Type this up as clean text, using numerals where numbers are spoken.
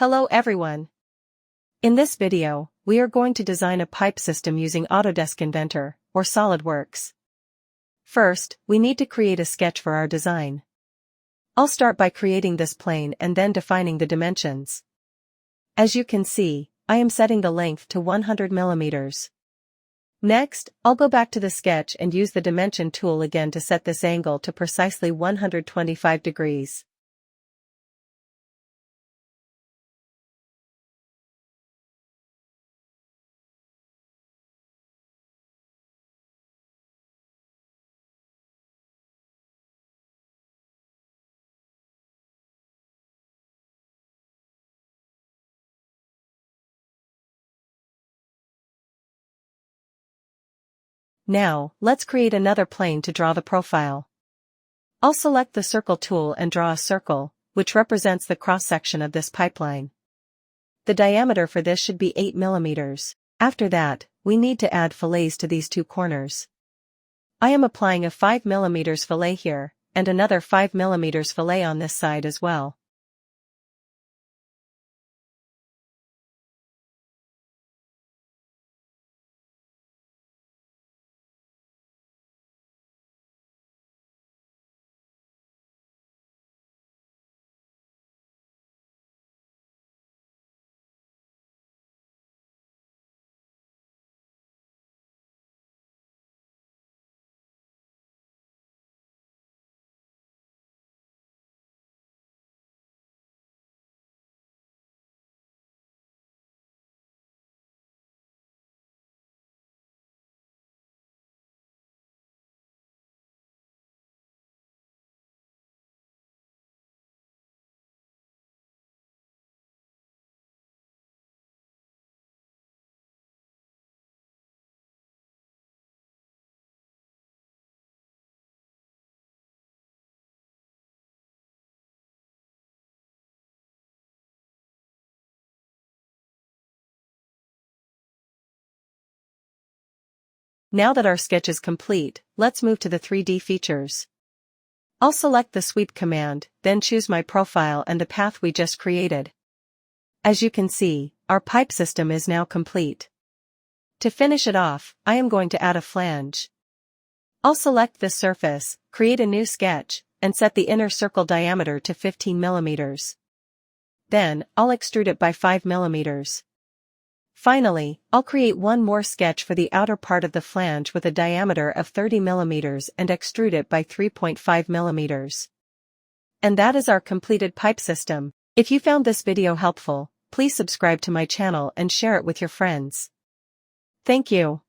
Hello everyone. In this video, we are going to design a pipe system using Autodesk Inventor, or SolidWorks. First, we need to create a sketch for our design. I'll start by creating this plane and then defining the dimensions. As you can see, I am setting the length to 100 millimeters. Next, I'll go back to the sketch and use the dimension tool again to set this angle to precisely 125 degrees. Now, let's create another plane to draw the profile. I'll select the circle tool and draw a circle, which represents the cross-section of this pipeline. The diameter for this should be 8 millimeters. After that, we need to add fillets to these two corners. I am applying a 5 millimeters fillet here, and another 5 millimeters fillet on this side as well. Now that our sketch is complete, let's move to the 3D features. I'll select the sweep command, then choose my profile and the path we just created. As you can see, our pipe system is now complete. To finish it off, I am going to add a flange. I'll select this surface, create a new sketch, and set the inner circle diameter to 15 millimeters. Then, I'll extrude it by 5 millimeters. Finally, I'll create one more sketch for the outer part of the flange with a diameter of 30 millimeters and extrude it by 3.5 millimeters. And that is our completed pipe system. If you found this video helpful, please subscribe to my channel and share it with your friends. Thank you.